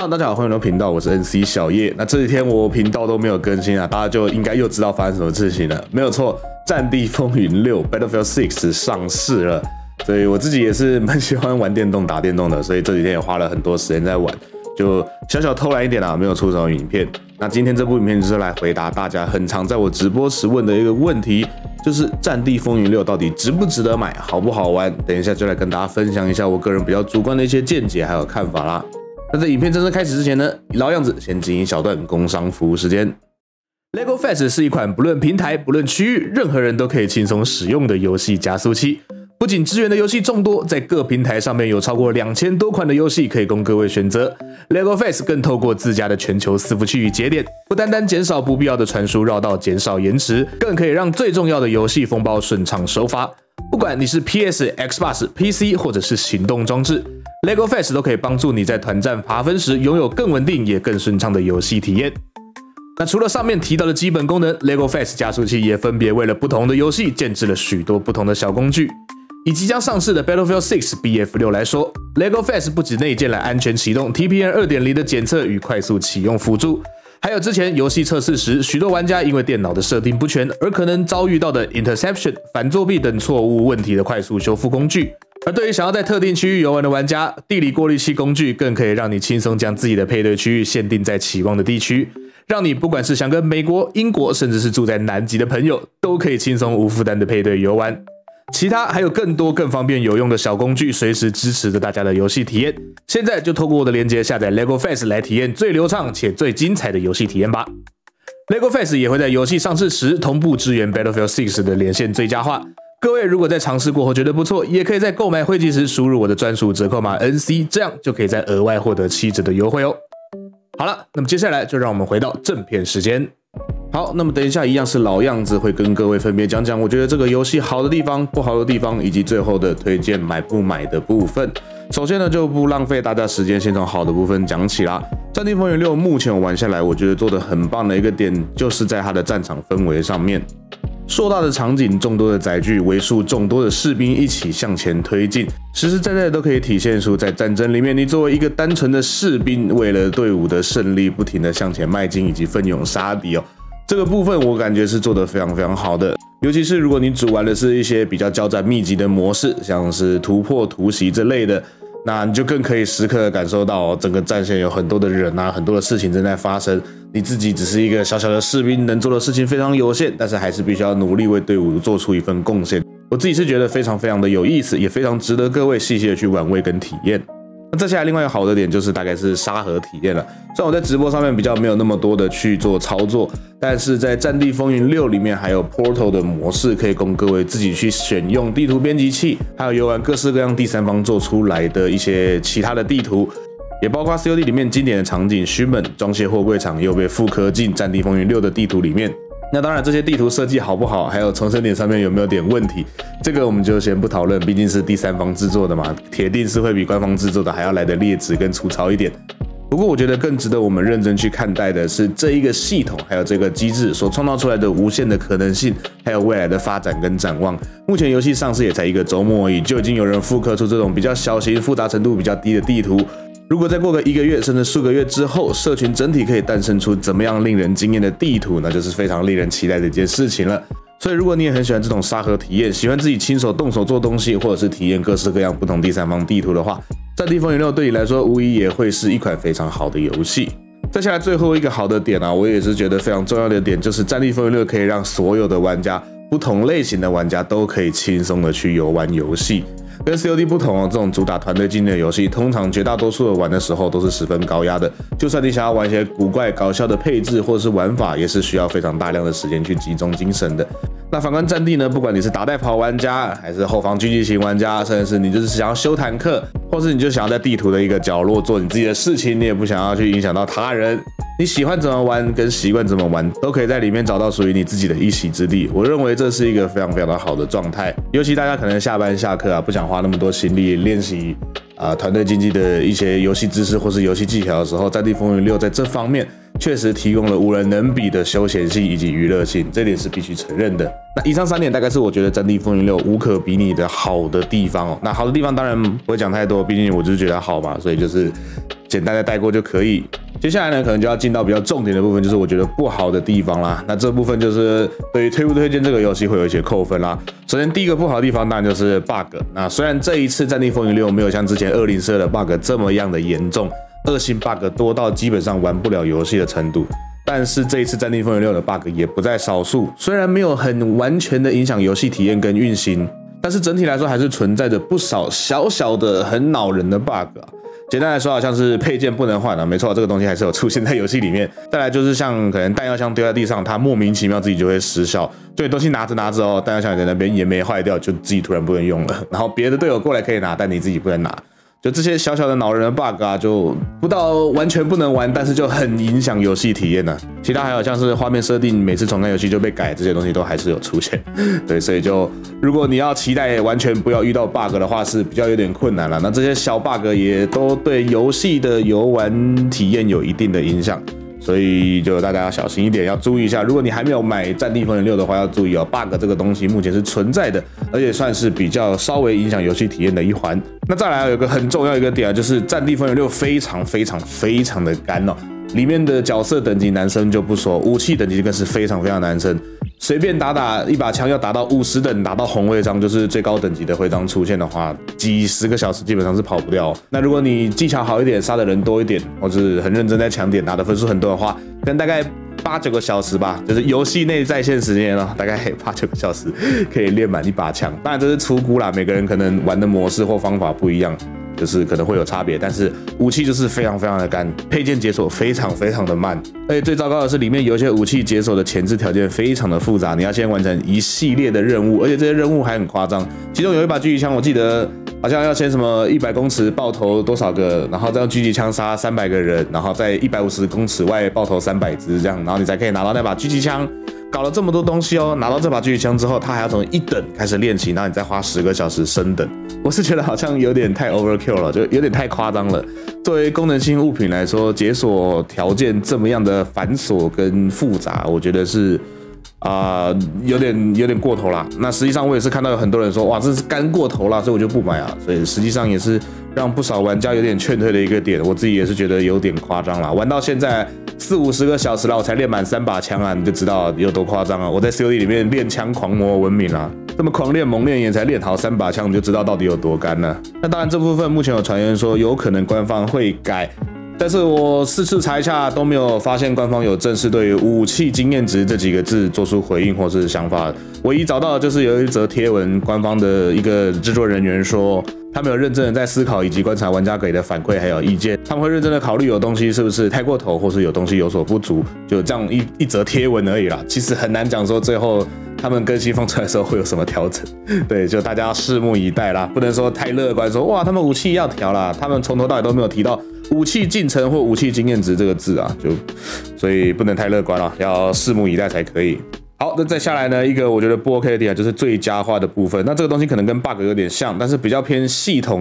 Hello， 大家好，欢迎来到频道，我是 NC 小叶。那这几天我频道都没有更新啊，大家就应该又知道发生什么事情了。没有错，《战地风云6》Battlefield 6上市了。所以我自己也是蛮喜欢玩电动、打电动的，所以这几天也花了很多时间在玩，就小小偷懒一点啦，没有出什么影片。那今天这部影片就是来回答大家很常在我直播时问的一个问题，就是《战地风云6》到底值不值得买，好不好玩？等一下就来跟大家分享一下我个人比较主观的一些见解还有看法啦。那在影片正式开始之前呢，老样子先进一小段工商服务时间。LEGO Fast 是一款不论平台、不论区域，任何人都可以轻松使用的游戏加速器。不仅支援的游戏众多，在各平台上面有超过2000多款的游戏可以供各位选择。LEGO Fast 更透过自家的全球伺服器与节点，不单单减少不必要的传输绕道，减少延迟，更可以让最重要的游戏风暴顺畅收发。不管你是 PS、Xbox、PC 或者是行动装置，LEGO Fast 都可以帮助你在团战爬分时拥有更稳定也更顺畅的游戏体验。那除了上面提到的基本功能 ，LEGO Fast 加速器也分别为了不同的游戏建置了许多不同的小工具。以即将上市的 Battlefield 6 BF6 来说 ，LEGO Fast 不止内建了安全启动 TPM 2.0 的检测与快速启用辅助，还有之前游戏测试时许多玩家因为电脑的设定不全而可能遭遇到的 interception 反作弊等错误问题的快速修复工具。而对于想要在特定区域游玩的玩家，地理过滤器工具更可以让你轻松将自己的配对区域限定在期望的地区，让你不管是想跟美国、英国，甚至是住在南极的朋友，都可以轻松无负担的配对游玩。其他还有更多更方便有用的小工具，随时支持着大家的游戏体验。现在就透过我的链接下载 LEGO Fast 来体验最流畅且最精彩的游戏体验吧。LEGO Fast 也会在游戏上市时同步支援 Battlefield 6的连线最佳化。各位如果在尝试过后觉得不错，也可以在购买会籍时输入我的专属折扣码 NC， 这样就可以再额外获得7折的优惠哦。好了，那么接下来就让我们回到正片时间。好，那么等一下一样是老样子，会跟各位分别讲讲我觉得这个游戏好的地方、不好的地方，以及最后的推荐买不买的部分。首先呢，就不浪费大家时间，先从好的部分讲起啦。战地风云6目前我玩下来，我觉得做的很棒的一个点，就是在它的战场氛围上面。硕大的场景、众多的载具、为数众多的士兵一起向前推进，实实在在的都可以体现出在战争里面，你作为一个单纯的士兵，为了队伍的胜利，不停的向前迈进，以及奋勇杀敌哦。这个部分我感觉是做得非常非常好的，尤其是如果你主玩的是一些比较交战密集的模式，像是突破、突袭这类的，那你就更可以时刻的感受到整个战线有很多的人啊，很多的事情正在发生。你自己只是一个小小的士兵，能做的事情非常有限，但是还是必须要努力为队伍做出一份贡献。我自己是觉得非常非常的有意思，也非常值得各位细细的去玩味跟体验。那再下来另外一个好的点就是大概是沙盒体验了。虽然我在直播上面比较没有那么多的去做操作，但是在战地风云6里面还有 Portal 的模式可以供各位自己去选用地图编辑器，还有游玩各式各样第三方做出来的一些其他的地图，也包括 COD 里面经典的场景Shipment装卸货柜场又被复刻进战地风云6的地图里面。那当然这些地图设计好不好，还有重生点上面有没有点问题，这个我们就先不讨论，毕竟是第三方制作的嘛，铁定是会比官方制作的还要来的劣质跟粗糙一点。不过我觉得更值得我们认真去看待的是这一个系统还有这个机制所创造出来的无限的可能性，还有未来的发展跟展望。目前游戏上市也才1个周末而已，就已经有人复刻出这种比较小型、复杂程度比较低的地图。如果再过个1个月甚至数个月之后，社群整体可以诞生出怎么样令人惊艳的地图，那就是非常令人期待的一件事情了。所以如果你也很喜欢这种沙盒体验，喜欢自己亲手动手做东西，或者是体验各式各样不同第三方地图的话，战地风云6对你来说无疑也会是一款非常好的游戏。再下来最后一个好的点啊，我也是觉得非常重要的点，就是战地风云6可以让所有的玩家，不同类型的玩家都可以轻松的去游玩游戏。跟 COD 不同哦，这种主打团队竞技的游戏，通常绝大多数的玩的时候都是十分高压的。就算你想要玩一些古怪搞笑的配置或者是玩法，也是需要非常大量的时间去集中精神的。那反观战地呢，不管你是打带跑玩家，还是后方狙击型玩家，甚至是你就是想要修坦克，或是你就想要在地图的一个角落做你自己的事情，你也不想要去影响到他人，你喜欢怎么玩跟习惯怎么玩，都可以在里面找到属于你自己的一席之地。我认为这是一个非常非常的好的状态，尤其大家可能下班下课啊，不想花那么多心力练习团队竞技的一些游戏知识或是游戏技巧的时候，战地风云6在这方面确实提供了无人能比的休闲性以及娱乐性，这点是必须承认的。那以上3点大概是我觉得《战地风云6》无可比拟的好的地方哦。那好的地方当然不会讲太多，毕竟我就是觉得好嘛，所以就是简单的带过就可以。接下来呢，可能就要进到比较重点的部分，就是我觉得不好的地方啦。那这部分就是对于推不推荐这个游戏会有一些扣分啦。首先第一个不好的地方当然就是 bug。那虽然这一次《战地风云6》没有像之前204的 bug 这么样的严重，恶性 bug 多到基本上玩不了游戏的程度，但是这一次《战地风云6》的 bug 也不在少数。虽然没有很完全的影响游戏体验跟运行，但是整体来说还是存在着不少小小的很恼人的 bug 啊。简单来说，好像是配件不能换啊，没错，这个东西还是有出现在游戏里面。再来就是像可能弹药箱丢在地上，它莫名其妙自己就会失效，就你东西拿着拿着哦，弹药箱在那边也没坏掉，就自己突然不能用了，然后别的队友过来可以拿，但你自己不能拿。就这些小小的恼人的 bug 啊，就不到完全不能玩，但是就很影响游戏体验呢。其他还有像是画面设定，每次重开游戏就被改，这些东西都还是有出现。对，所以就如果你要期待完全不要遇到 bug 的话，是比较有点困难了。那这些小 bug 也都对游戏的游玩体验有一定的影响。所以就大家要小心一点，要注意一下。如果你还没有买《战地风云6》的话，要注意哦 ，bug 这个东西目前是存在的，而且算是比较稍微影响游戏体验的一环。那再来有一个很重要一个点啊，就是《战地风云6》非常的干哦，里面的角色等级难升就不说，武器等级更是非常难升。随便打一把枪要打到50等，打到红徽章就是最高等级的徽章出现的话，几十个小时基本上是跑不掉。那如果你技巧好一点，杀的人多一点，或是很认真在抢点，拿的分数很多的话，可能大概8-9个小时吧，就是游戏内在线时间大概8-9个小时可以练满一把枪。当然这是粗估啦，每个人可能玩的模式或方法不一样，就是可能会有差别，但是武器就是非常的干，配件解锁非常的慢，而且最糟糕的是里面有一些武器解锁的前置条件非常的复杂，你要先完成一系列的任务，而且这些任务还很夸张。其中有一把狙击枪，我记得好像要先什么100公尺爆头多少个，然后再用狙击枪杀300个人，然后在150公尺外爆头300只这样，然后你才可以拿到那把狙击枪。搞了这么多东西哦，拿到这把狙击枪之后，他还要从1等开始练起，然后你再花10个小时升等。我是觉得好像有点太 overkill 了，就有点太夸张了。作为功能性物品来说，解锁条件这么样的繁琐跟复杂，我觉得是有点过头啦。那实际上我也是看到有很多人说，哇，这是干过头啦，所以我就不买啊。所以实际上也是让不少玩家有点劝退的一个点。我自己也是觉得有点夸张啦，玩到现在40-50个小时了，我才练满3把枪啊，你就知道有多夸张啊！我在 COD 里面练枪狂魔闻名啊，这么狂练猛练也才练好3把枪，你就知道到底有多干了。那当然这部分目前有传言说有可能官方会改，但是我4次查一下都没有发现官方有正式对于武器经验值这几个字做出回应或是想法。唯一找到的就是有一则贴文，官方的一个制作人员说，他们有认真的在思考以及观察玩家给的反馈还有意见，他们会认真的考虑有东西是不是太过头，或是有东西有所不足，就这样一则贴文而已啦。其实很难讲说最后他们更新放出来的时候会有什么调整，对，就大家要拭目以待啦，不能说太乐观说哇他们武器要调啦，他们从头到尾都没有提到武器进程或武器经验值这个字啊，所以不能太乐观了，要拭目以待才可以。好，那再下来呢，一个我觉得不 OK 的点就是最佳化的部分。那这个东西可能跟 bug 有点像，但是比较偏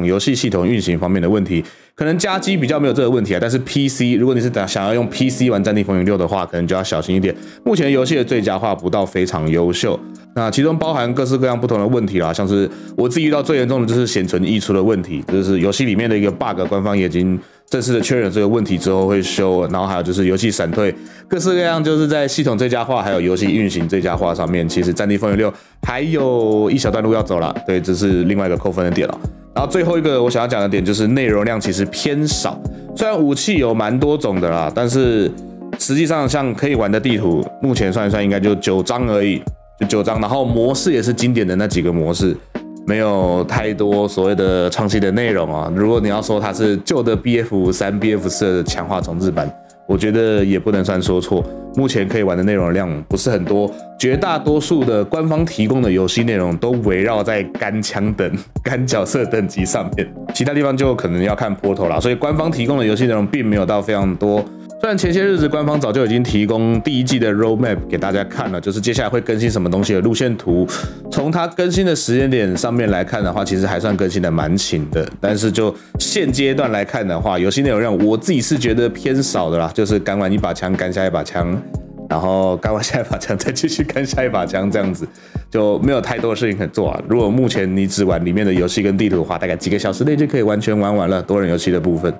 游戏系统运行方面的问题。可能家机比较没有这个问题啊，但是 PC 如果你是想要用 PC 玩《战地风云6》的话，可能就要小心一点。目前游戏的最佳化不到非常优秀，那其中包含各式各样不同的问题啦，像是我自己遇到最严重的就是显存溢出的问题，这就是游戏里面的一个 bug， 官方也已经正式的确认这个问题之后会修，然后还有就是游戏闪退，各式各样就是在系统最佳化还有游戏运行最佳化上面，其实《战地风云6》还有一小段路要走啦，对，这是另外一个扣分的点了。然后最后一个我想要讲的点就是内容量其实偏少，虽然武器有蛮多种的啦，但是实际上像可以玩的地图，目前算一算应该就9张而已，就9张，然后模式也是经典的那几个模式，没有太多所谓的创新的内容啊。如果你要说它是旧的 BF3、BF4 的强化重置版，我觉得也不能算说错。目前可以玩的内容量不是很多，绝大多数的官方提供的游戏内容都围绕在干枪等、干角色等级上面，其他地方就可能要看坡头啦。所以官方提供的游戏内容并没有到非常多。虽然前些日子官方早就已经提供第1季的 roadmap 给大家看了，就是接下来会更新什么东西的路线图。从它更新的时间点上面来看的话，其实还算更新的蛮勤的。但是就现阶段来看的话，游戏内容量我自己是觉得偏少的啦，就是干完一把枪，干下一把枪，然后干完下一把枪，再继续干下一把枪，这样子就没有太多的事情可以做啊。如果目前你只玩里面的游戏跟地图的话，大概几个小时内就可以完全玩完了多人游戏的部分。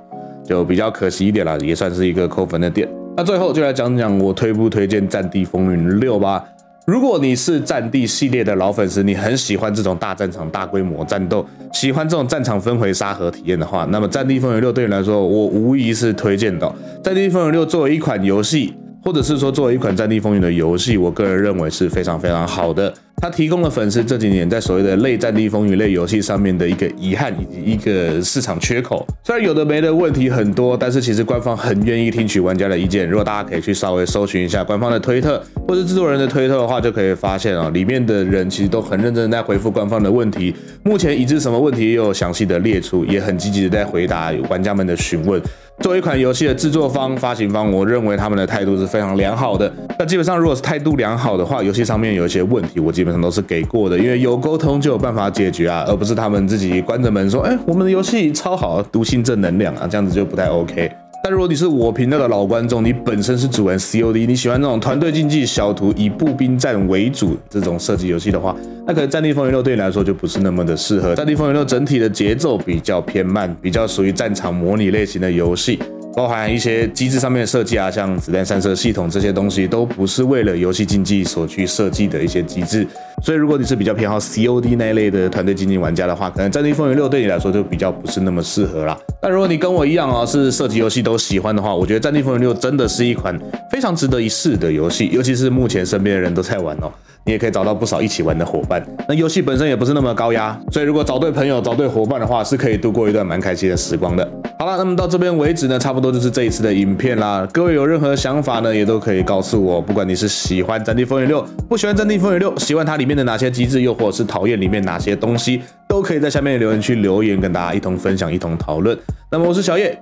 就比较可惜一点啦，也算是一个扣分的点。那最后就来讲讲我推不推荐《战地风云6》吧。如果你是战地系列的老粉丝，你很喜欢这种大战场、大规模战斗，喜欢这种战场分回沙盒体验的话，那么《战地风云6》对你来说，我无疑是推荐的。《战地风云6》作为一款游戏，或者是说作为一款战地风云的游戏，我个人认为是非常非常好的。它提供了粉丝这几年在所谓的类战地风云类游戏上面的一个遗憾以及一个市场缺口。虽然有的没的问题很多，但是其实官方很愿意听取玩家的意见。如果大家可以去稍微搜寻一下官方的推特或者制作人的推特的话，就可以发现里面的人其实都很认真的在回复官方的问题。目前已知什么问题也有详细的列出，也很积极的在回答玩家们的询问。作为一款游戏的制作方、发行方，我认为他们的态度是非常良好的。那基本上，如果是态度良好的话，游戏上面有一些问题，我基本上都是给过的，因为有沟通就有办法解决啊，而不是他们自己关着门说，我们的游戏超好，毒性正能量啊，这样子就不太 OK。但如果你是我频道的老观众，你本身是主玩 COD， 你喜欢那种团队竞技小图以步兵战为主这种射击游戏的话，那可能《战地风云6》对你来说就不是那么的适合。《战地风云6》整体的节奏比较偏慢，比较属于战场模拟类型的游戏，包含一些机制上面的设计啊，像子弹散射系统这些东西都不是为了游戏竞技所去设计的一些机制。所以如果你是比较偏好 COD 那一类的团队竞技玩家的话，可能《战地风云6》对你来说就比较不是那么适合啦。但如果你跟我一样是射击游戏都喜欢的话，我觉得《战地风云6》真的是一款非常值得一试的游戏，尤其是目前身边的人都在玩你也可以找到不少一起玩的伙伴。那游戏本身也不是那么高压，所以如果找对朋友、找对伙伴的话，是可以度过一段蛮开心的时光的。好了，那么到这边为止呢，差不多就是这一次的影片啦。各位有任何想法呢，也都可以告诉我。不管你是喜欢《战地风云6》，不喜欢《战地风云6》，喜欢它里面的哪些机制，又或者是讨厌里面哪些东西，都可以在下面的留言区留言，跟大家一同分享、一同讨论。那么我是小叶，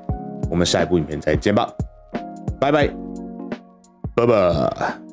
我们下一部影片再见吧，拜拜，拜拜。